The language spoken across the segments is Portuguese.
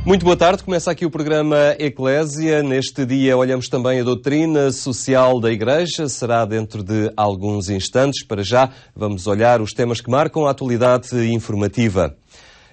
Muito boa tarde, começa aqui o programa Eclésia. Neste dia olhamos também a doutrina social da Igreja, será dentro de alguns instantes. Para já vamos olhar os temas que marcam a atualidade informativa.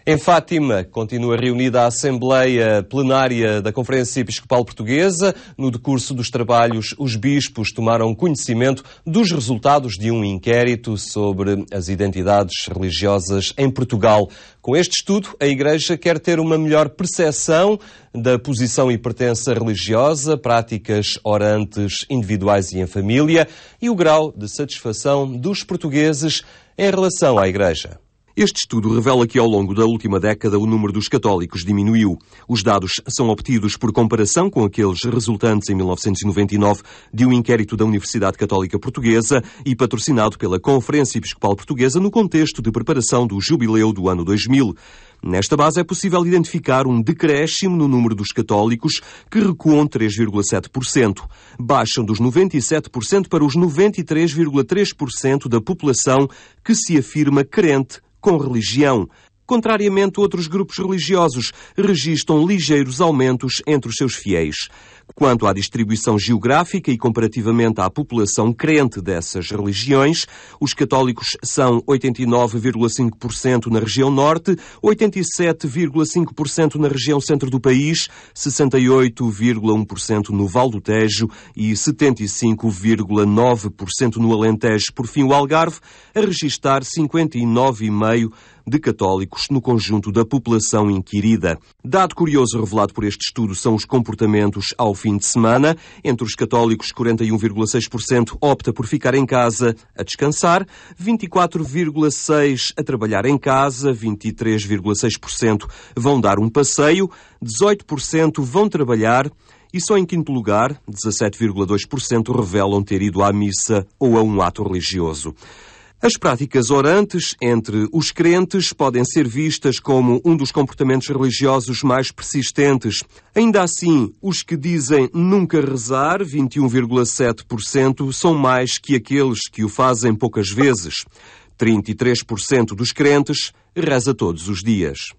Em Fátima, continua reunida a Assembleia Plenária da Conferência Episcopal Portuguesa. No decurso dos trabalhos, os bispos tomaram conhecimento dos resultados de um inquérito sobre as identidades religiosas em Portugal. Com este estudo, a Igreja quer ter uma melhor percepção da posição e pertença religiosa, práticas orantes individuais e em família e o grau de satisfação dos portugueses em relação à Igreja. Este estudo revela que ao longo da última década o número dos católicos diminuiu. Os dados são obtidos por comparação com aqueles resultantes em 1999 de um inquérito da Universidade Católica Portuguesa e patrocinado pela Conferência Episcopal Portuguesa no contexto de preparação do jubileu do ano 2000. Nesta base é possível identificar um decréscimo no número dos católicos que recuam 3,7%. Baixam dos 97% para os 93,3% da população que se afirma crente com religião. Contrariamente, outros grupos religiosos registram ligeiros aumentos entre os seus fiéis. Quanto à distribuição geográfica e comparativamente à população crente dessas religiões, os católicos são 89,5% na região norte, 87,5% na região centro do país, 68,1% no Val do Tejo e 75,9% no Alentejo. Por fim, o Algarve a registrar 59,5% de católicos no conjunto da população inquirida. Dado curioso revelado por este estudo são os comportamentos ao fim de semana. Entre os católicos, 41,6% opta por ficar em casa a descansar, 24,6% a trabalhar em casa, 23,6% vão dar um passeio, 18% vão trabalhar e só em quinto lugar, 17,2% revelam ter ido à missa ou a um ato religioso. As práticas orantes entre os crentes podem ser vistas como um dos comportamentos religiosos mais persistentes. Ainda assim, os que dizem nunca rezar, 21,7%, são mais que aqueles que o fazem poucas vezes. 33% dos crentes reza todos os dias.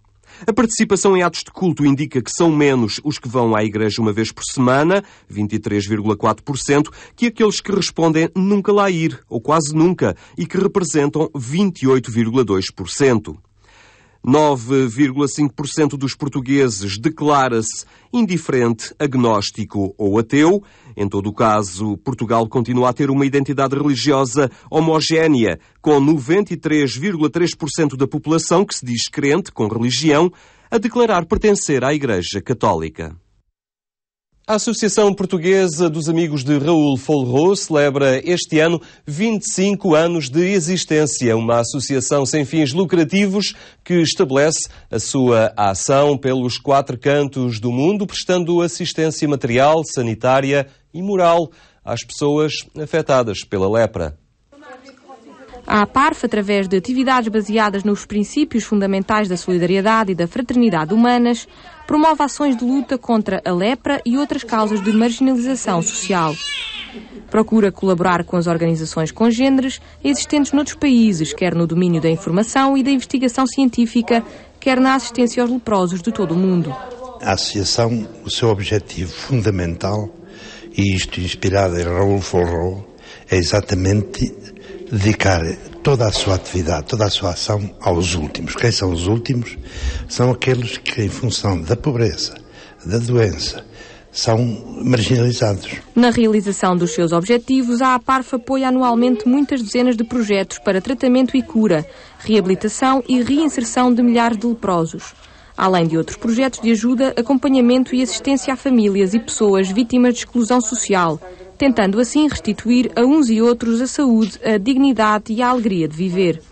A participação em atos de culto indica que são menos os que vão à igreja uma vez por semana, 23,4%, que aqueles que respondem nunca lá ir, ou quase nunca, e que representam 28,2%. 9,5% dos portugueses declara-se indiferente, agnóstico ou ateu. Em todo o caso, Portugal continua a ter uma identidade religiosa homogénea, com 93,3% da população que se diz crente com religião a declarar pertencer à Igreja Católica. A Associação Portuguesa dos Amigos de Raul Folrot celebra este ano 25 anos de existência, uma associação sem fins lucrativos que estabelece a sua ação pelos 4 cantos do mundo, prestando assistência material, sanitária e moral às pessoas afetadas pela lepra. A APARF, através de atividades baseadas nos princípios fundamentais da solidariedade e da fraternidade humanas, promove ações de luta contra a lepra e outras causas de marginalização social. Procura colaborar com as organizações congêneres existentes noutros países, quer no domínio da informação e da investigação científica, quer na assistência aos leprosos de todo o mundo. A associação, o seu objetivo fundamental, e isto inspirado em Raul Folrot, é exatamente dedicar toda a sua atividade, toda a sua ação aos últimos. Quem são os últimos? São aqueles que, em função da pobreza, da doença, são marginalizados. Na realização dos seus objetivos, a APARF apoia anualmente muitas dezenas de projetos para tratamento e cura, reabilitação e reinserção de milhares de leprosos, além de outros projetos de ajuda, acompanhamento e assistência a famílias e pessoas vítimas de exclusão social, tentando assim restituir a uns e outros a saúde, a dignidade e a alegria de viver.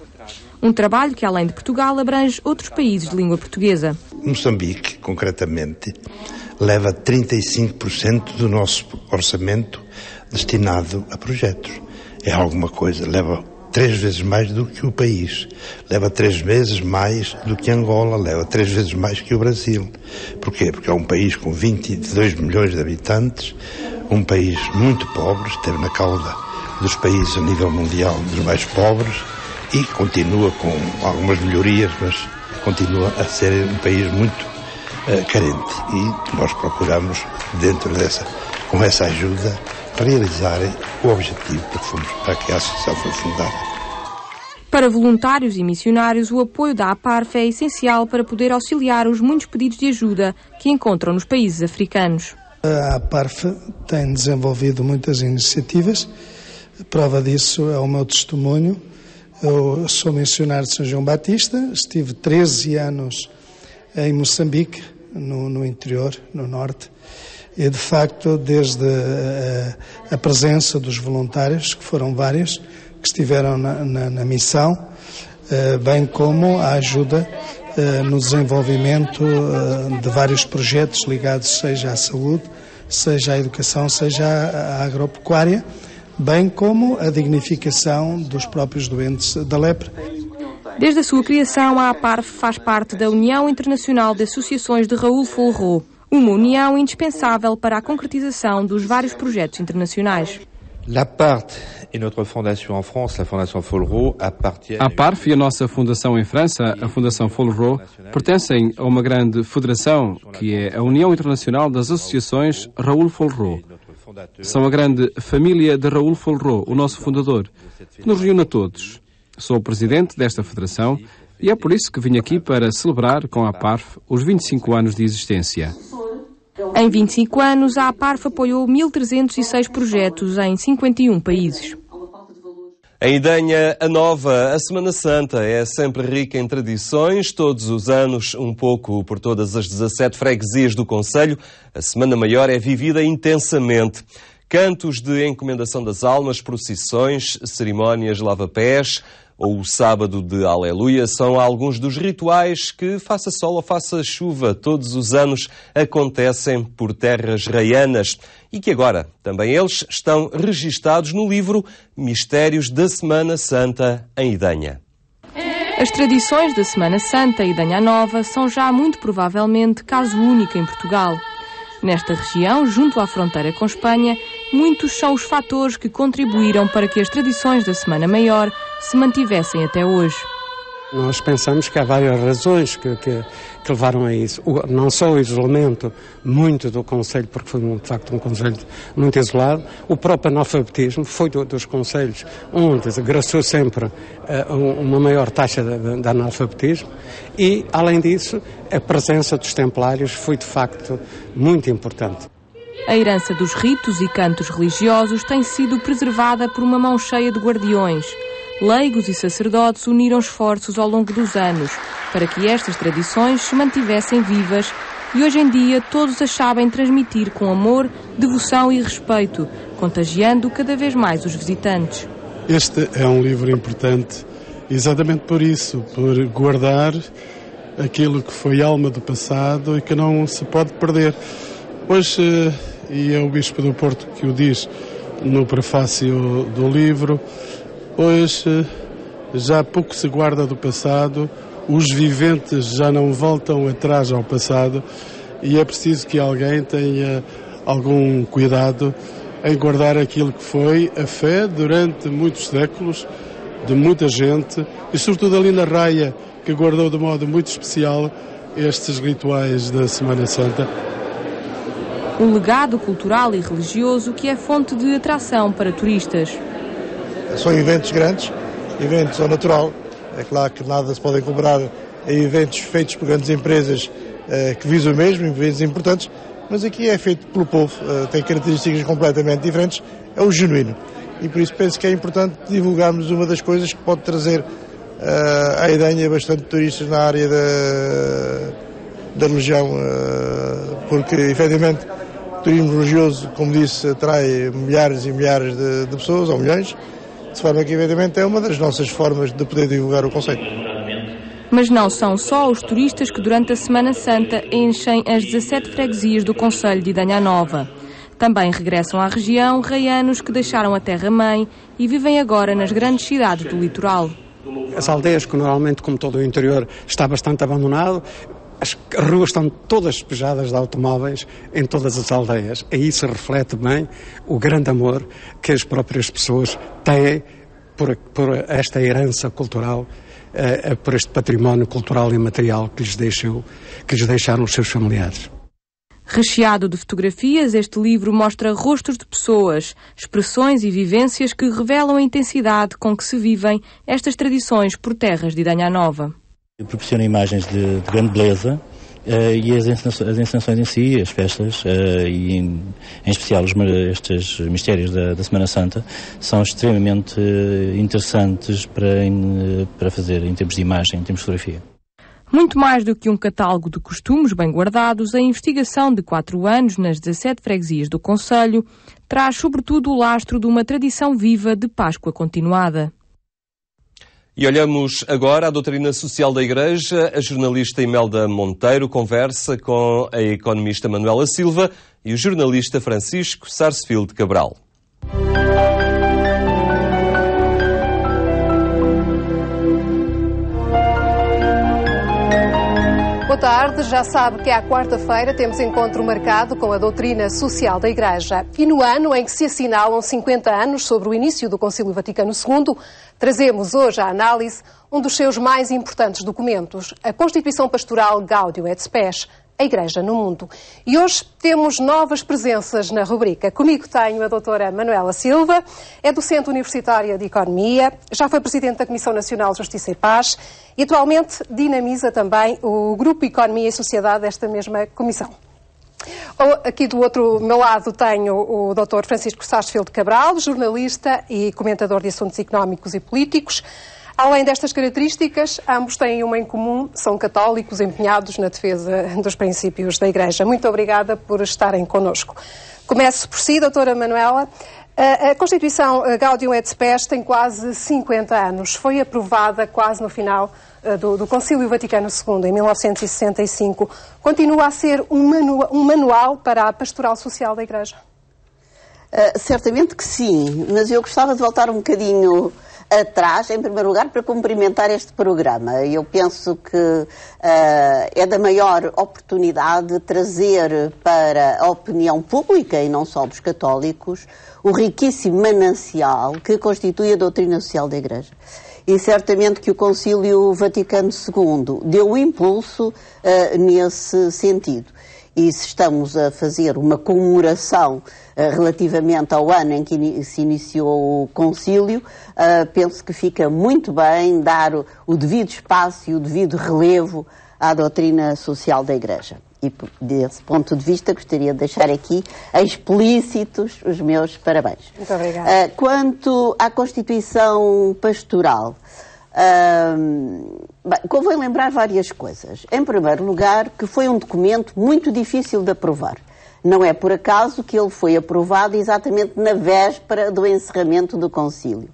Um trabalho que, além de Portugal, abrange outros países de língua portuguesa. Moçambique, concretamente, leva 35% do nosso orçamento destinado a projetos. É alguma coisa, leva 3 vezes mais do que o país, leva 3 vezes mais do que Angola, leva 3 vezes mais que o Brasil. Porquê? Porque é um país com 22 milhões de habitantes, um país muito pobre, esteve na cauda dos países a nível mundial dos mais pobres e continua com algumas melhorias, mas continua a ser um país muito carente. E nós procuramos, com essa ajuda, realizar o objetivo para que a associação foi fundada. Para voluntários e missionários, o apoio da APARF é essencial para poder auxiliar os muitos pedidos de ajuda que encontram nos países africanos. A APARF tem desenvolvido muitas iniciativas. A prova disso é o meu testemunho. Eu sou missionário de São João Batista, estive 13 anos em Moçambique, no interior, no norte, e de facto desde a presença dos voluntários, que foram vários, que estiveram na missão, bem como a ajuda no desenvolvimento de vários projetos ligados seja à saúde, seja à educação, seja à agropecuária, bem como a dignificação dos próprios doentes da lepra. Desde a sua criação, a APARF faz parte da União Internacional de Associações de Raoul Folrot, uma união indispensável para a concretização dos vários projetos internacionais. A APARF e a nossa fundação em França, a Fundação Folrot, pertencem a uma grande federação, que é a União Internacional das Associações Raoul Folrot. São a grande família de Raoul Folrot, o nosso fundador, que nos reúne a todos. Sou o presidente desta federação e é por isso que vim aqui para celebrar com a APARF os 25 anos de existência. Em 25 anos, a APARF apoiou 1.306 projetos em 51 países. Em Idanha, a Nova, a Semana Santa é sempre rica em tradições. Todos os anos, um pouco por todas as 17 freguesias do concelho, a Semana Maior é vivida intensamente. Cantos de encomendação das almas, procissões, cerimónias lava-pés ou o sábado de Aleluia são alguns dos rituais que, faça sol ou faça chuva, todos os anos acontecem por terras raianas e que agora também eles estão registados no livro Mistérios da Semana Santa em Idanha. As tradições da Semana Santa e Idanha Nova são já muito provavelmente caso único em Portugal. Nesta região, junto à fronteira com Espanha, muitos são os fatores que contribuíram para que as tradições da Semana Maior se mantivessem até hoje. Nós pensamos que há várias razões que levaram a isso. Não só o isolamento muito do concelho, porque foi de facto um concelho muito isolado, o próprio analfabetismo foi dos concelhos onde graçou sempre uma maior taxa de analfabetismo e, além disso, a presença dos templários foi de facto muito importante. A herança dos ritos e cantos religiosos tem sido preservada por uma mão cheia de guardiões. Leigos e sacerdotes uniram esforços ao longo dos anos para que estas tradições se mantivessem vivas e hoje em dia todos as sabem transmitir com amor, devoção e respeito, contagiando cada vez mais os visitantes. Este é um livro importante exatamente por isso, por guardar aquilo que foi alma do passado e que não se pode perder. Hoje, e é o Bispo do Porto que o diz no prefácio do livro, hoje já pouco se guarda do passado, os viventes já não voltam atrás ao passado e é preciso que alguém tenha algum cuidado em guardar aquilo que foi a fé durante muitos séculos, de muita gente e sobretudo ali na Raia, que guardou de modo muito especial estes rituais da Semana Santa. Um legado cultural e religioso que é fonte de atração para turistas. São eventos grandes, eventos ao natural. É claro que nada se pode comparar a eventos feitos por grandes empresas que visam o mesmo, eventos importantes, mas aqui é feito pelo povo, tem características completamente diferentes, é o genuíno. E por isso penso que é importante divulgarmos uma das coisas que pode trazer à Idanha bastante turistas na área da religião, porque efetivamente o turismo religioso, como disse, atrai milhares e milhares de pessoas, ou milhões, de forma que evidentemente é uma das nossas formas de poder divulgar o conceito. Mas não são só os turistas que durante a Semana Santa enchem as 17 freguesias do concelho de Idanha Nova. Também regressam à região raianos que deixaram a terra-mãe e vivem agora nas grandes cidades do litoral. As aldeias, que normalmente, como todo o interior, está bastante abandonado, as ruas estão todas despejadas de automóveis em todas as aldeias. Aí se reflete bem o grande amor que as próprias pessoas têm por esta herança cultural, por este património cultural e material que lhes deixaram os seus familiares. Recheado de fotografias, este livro mostra rostos de pessoas, expressões e vivências que revelam a intensidade com que se vivem estas tradições por terras de Idanha Nova. Proporciona imagens de grande beleza e as encenações em si, as festas e em especial estes mistérios da Semana Santa são extremamente interessantes para fazer em termos de imagem, em termos de fotografia. Muito mais do que um catálogo de costumes bem guardados, a investigação de 4 anos nas 17 freguesias do concelho traz sobretudo o lastro de uma tradição viva de Páscoa continuada. E olhamos agora à doutrina social da Igreja. A jornalista Imelda Monteiro conversa com a economista Manuela Silva e o jornalista Francisco Sarsfield Cabral. Boa tarde, já sabe que à quarta-feira temos encontro marcado com a doutrina social da Igreja. E no ano em que se assinalam 50 anos sobre o início do Concílio Vaticano II, trazemos hoje à análise um dos seus mais importantes documentos, a Constituição Pastoral Gaudium et Spes, a Igreja no Mundo. E hoje temos novas presenças na rubrica. Comigo tenho a doutora Manuela Silva, é docente universitária de Economia, já foi presidente da Comissão Nacional de Justiça e Paz e atualmente dinamiza também o Grupo Economia e Sociedade desta mesma comissão. Aqui do outro meu lado tenho o Dr. Francisco Sarsfield Cabral, jornalista e comentador de assuntos económicos e políticos. Além destas características, ambos têm uma em comum, são católicos empenhados na defesa dos princípios da Igreja. Muito obrigada por estarem connosco. Começo por si, doutora Manuela. A Constituição Gaudium et Spes tem quase 50 anos. Foi aprovada quase no final do Concílio Vaticano II, em 1965. Continua a ser um manual para a pastoral social da Igreja? Certamente que sim, mas eu gostava de voltar um bocadinho atrás, em primeiro lugar, para cumprimentar este programa. Eu penso que é da maior oportunidade trazer para a opinião pública, e não só dos católicos, o riquíssimo manancial que constitui a doutrina social da Igreja. E certamente que o Concílio Vaticano II deu um impulso nesse sentido. E se estamos a fazer uma comemoração relativamente ao ano em que se iniciou o concílio, penso que fica muito bem dar o devido espaço e o devido relevo à doutrina social da Igreja. E desse ponto de vista gostaria de deixar aqui explícitos os meus parabéns. Muito obrigada. Quanto à Constituição Pastoral, convém lembrar várias coisas. Em primeiro lugar, que foi um documento muito difícil de aprovar. Não é por acaso que ele foi aprovado exatamente na véspera do encerramento do concílio.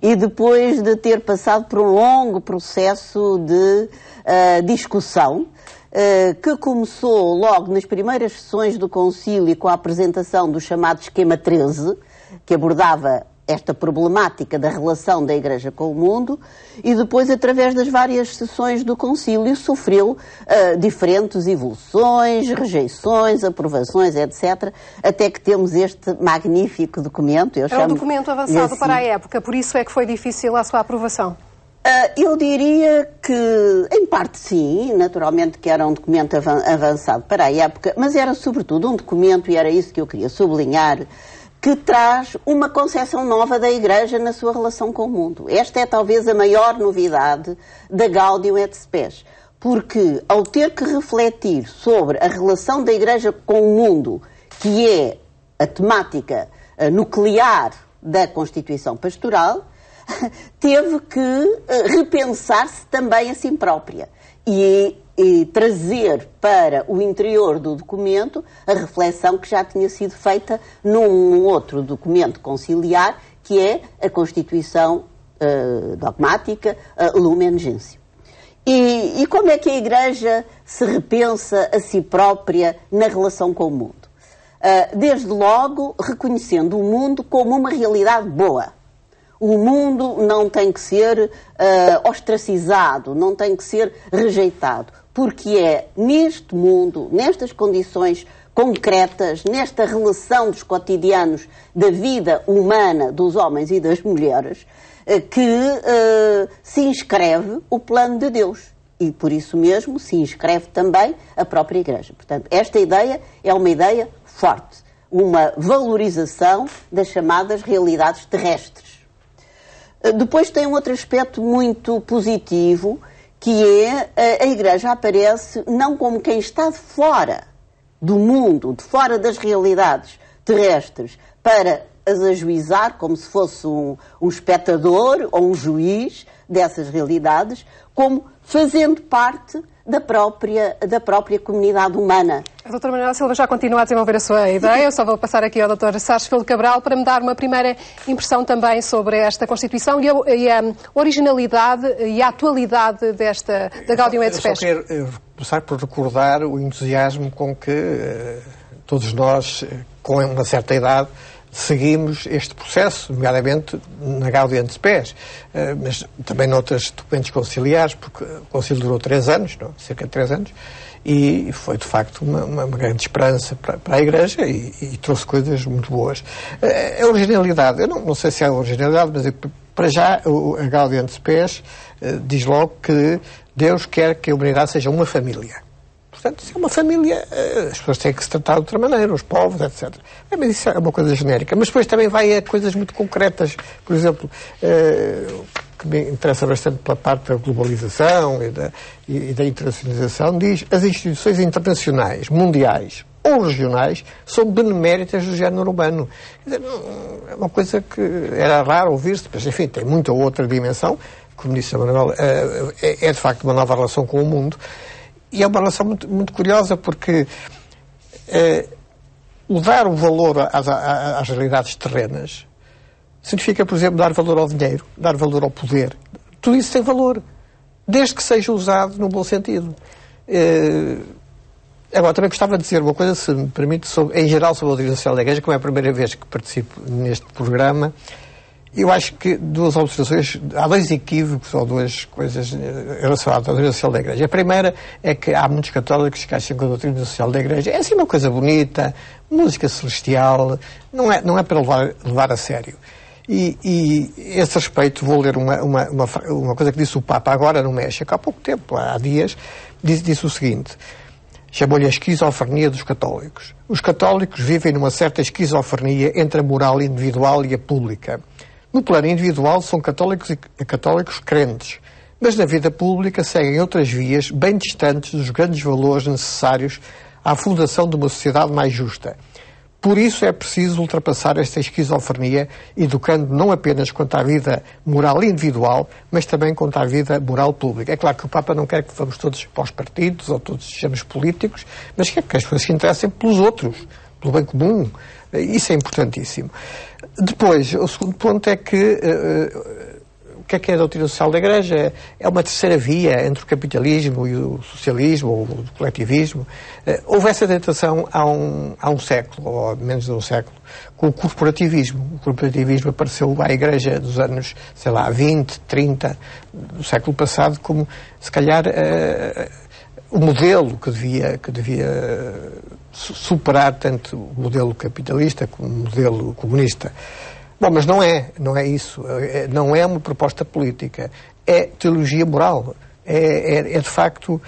E depois de ter passado por um longo processo de discussão, que começou logo nas primeiras sessões do concílio com a apresentação do chamado Esquema 13, que abordava esta problemática da relação da Igreja com o mundo, e depois, através das várias sessões do concílio, sofreu diferentes evoluções, rejeições, aprovações, etc., até que temos este magnífico documento. É um documento avançado para a época, por isso é que foi difícil a sua aprovação? Eu diria que, em parte sim, naturalmente que era um documento avançado para a época, mas era sobretudo um documento, e era isso que eu queria sublinhar, que traz uma concepção nova da Igreja na sua relação com o mundo. Esta é talvez a maior novidade da Gaudium et Spes, porque ao ter que refletir sobre a relação da Igreja com o mundo, que é a temática nuclear da Constituição Pastoral, teve que repensar-se também a si própria e trazer para o interior do documento a reflexão que já tinha sido feita num outro documento conciliar, que é a Constituição Dogmática Lumen Gentium. E como é que a Igreja se repensa a si própria na relação com o mundo? Desde logo, reconhecendo o mundo como uma realidade boa. O mundo não tem que ser ostracizado, não tem que ser rejeitado, porque é neste mundo, nestas condições concretas, nesta relação dos cotidianos da vida humana dos homens e das mulheres, que se inscreve o plano de Deus. E por isso mesmo se inscreve também a própria Igreja. Portanto, esta ideia é uma ideia forte, uma valorização das chamadas realidades terrestres. Depois tem um outro aspecto muito positivo, que é a Igreja aparece não como quem está de fora do mundo, de fora das realidades terrestres, para as ajuizar como se fosse um espectador ou um juiz dessas realidades, como fazendo parte da própria comunidade humana. A doutora Manuela Silva já continua a desenvolver a sua ideia. Eu só vou passar aqui ao doutor Sarsfield Cabral para me dar uma primeira impressão também sobre esta Constituição e a originalidade e a atualidade da Gaudium et Spes. Eu só quero começar por recordar o entusiasmo com que todos nós, com uma certa idade, seguimos este processo, nomeadamente na Gaudium et Spes, mas também noutros documentos conciliares, porque o concílio durou 3 anos, não? Cerca de 3 anos, e foi de facto uma grande esperança para a Igreja e trouxe coisas muito boas. A originalidade, eu não sei se é a originalidade, mas para já a Gaudium et Spes diz logo que Deus quer que a humanidade seja uma família. Portanto, se é uma família, as pessoas têm que se tratar de outra maneira, os povos, etc. Mas isso é uma coisa genérica. Mas depois também vai a coisas muito concretas. Por exemplo, que me interessa bastante pela parte da globalização e da internacionalização, diz as instituições internacionais, mundiais ou regionais são beneméritas do género humano. É uma coisa que era raro ouvir-se, mas enfim, tem muita outra dimensão. Como disse a Manuel, é de facto uma nova relação com o mundo. E é uma relação muito, muito curiosa porque o dar o valor às realidades terrenas significa, por exemplo, dar valor ao dinheiro, dar valor ao poder. Tudo isso tem valor, desde que seja usado no bom sentido. Agora, também gostava de dizer uma coisa, se me permite, em geral sobre a doutrina social da Igreja, como é a primeira vez que participo neste programa. Eu acho que há 2 equívocos ou 2 coisas relacionadas à doutrina social da Igreja. A primeira é que há muitos católicos que acham que a doutrina social da Igreja é assim uma coisa bonita, música celestial, não é para levar a sério. E a esse respeito vou ler uma coisa que disse o Papa agora no México, há pouco tempo, há dias, disse o seguinte, chamou-lhe a esquizofrenia dos católicos. Os católicos vivem numa certa esquizofrenia entre a moral individual e a pública. No plano individual são católicos crentes, mas na vida pública seguem outras vias bem distantes dos grandes valores necessários à fundação de uma sociedade mais justa. Por isso é preciso ultrapassar esta esquizofrenia, educando não apenas quanto à vida moral individual, mas também quanto à vida moral pública. É claro que o Papa não quer que vamos todos para os partidos ou todos sejamos políticos, mas quer que as pessoas se interessem pelos outros, pelo bem comum. Isso é importantíssimo. Depois, o segundo ponto é que o que é a doutrina social da Igreja? É uma terceira via entre o capitalismo e o socialismo, ou o coletivismo. Houve essa tentação há um século, ou menos de um século, com o corporativismo. O corporativismo apareceu à Igreja dos anos, 20, 30, do século passado, como, se calhar, o modelo que devia superar tanto o modelo capitalista como o modelo comunista. Bom, mas não é isso. Não é uma proposta política. É teologia moral. É de facto,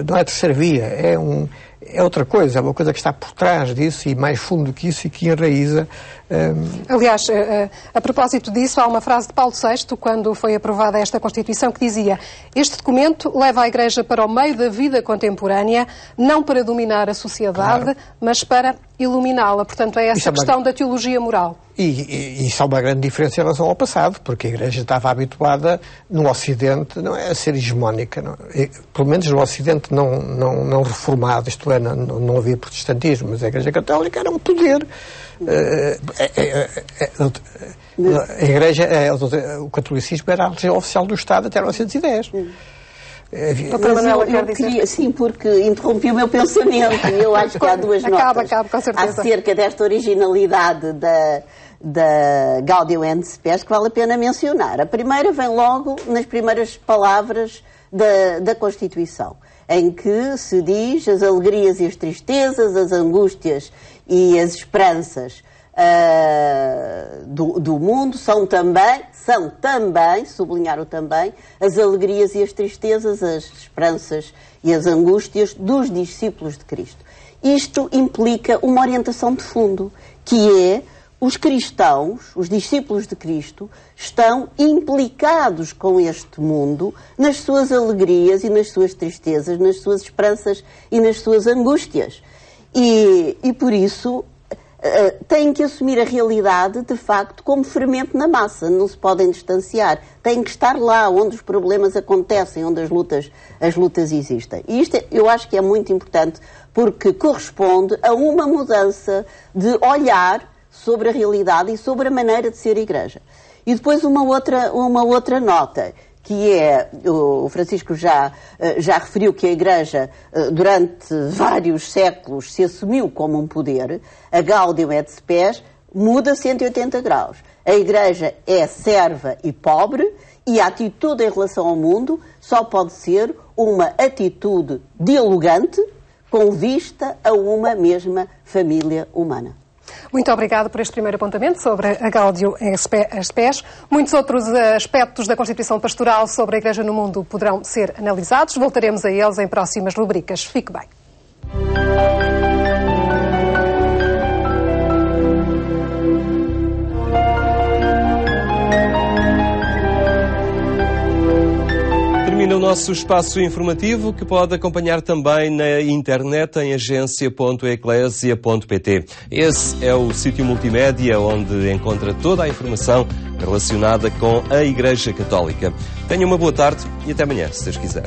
não é terceira via. É outra coisa. É uma coisa que está por trás disso e mais fundo que isso e que enraiza. Aliás, a propósito disso, há uma frase de Paulo VI, quando foi aprovada esta Constituição, que dizia: este documento leva a Igreja para o meio da vida contemporânea, não para dominar a sociedade, claro, mas para iluminá-la. Portanto, é essa questão da teologia moral. E isso é uma grande diferença em relação ao passado, porque a Igreja estava habituada no Ocidente a ser hegemónica. Pelo menos no Ocidente não reformado, isto é, não havia protestantismo, mas a Igreja Católica era um poder. A Igreja, o catolicismo era a religião oficial do Estado até 1910. Sim, porque interrompi o meu pensamento. Eu acho que há 2 notas com certeza, acerca desta originalidade da Gaudium et Spes que vale a pena mencionar. A primeira vem logo nas primeiras palavras da Constituição, em que se diz as alegrias e as tristezas, as angústias e as esperanças do mundo, são também, sublinhar o também, as alegrias e as tristezas, as esperanças e as angústias dos discípulos de Cristo. Isto implica uma orientação de fundo, que é os cristãos, os discípulos de Cristo, estão implicados com este mundo nas suas alegrias e nas suas tristezas, nas suas esperanças e nas suas angústias. E por isso têm que assumir a realidade, de facto, como fermento na massa. Não se podem distanciar. Têm que estar lá onde os problemas acontecem, onde as lutas existem. E isto eu acho que é muito importante, porque corresponde a uma mudança de olhar sobre a realidade e sobre a maneira de ser Igreja. E depois uma outra nota, que é, o Francisco já referiu que a Igreja durante vários séculos se assumiu como um poder, a Gaudium et Spes muda 180 graus. A Igreja é serva e pobre, e a atitude em relação ao mundo só pode ser uma atitude dialogante com vista a uma mesma família humana. Muito obrigada por este primeiro apontamento sobre a Gaudium et Spes. Muitos outros aspectos da Constituição Pastoral sobre a Igreja no mundo poderão ser analisados. Voltaremos a eles em próximas rubricas. Fique bem. Termina o nosso espaço informativo, que pode acompanhar também na internet em agência.eclesia.pt. Esse é o sítio multimédia onde encontra toda a informação relacionada com a Igreja Católica. Tenha uma boa tarde e até amanhã, se Deus quiser.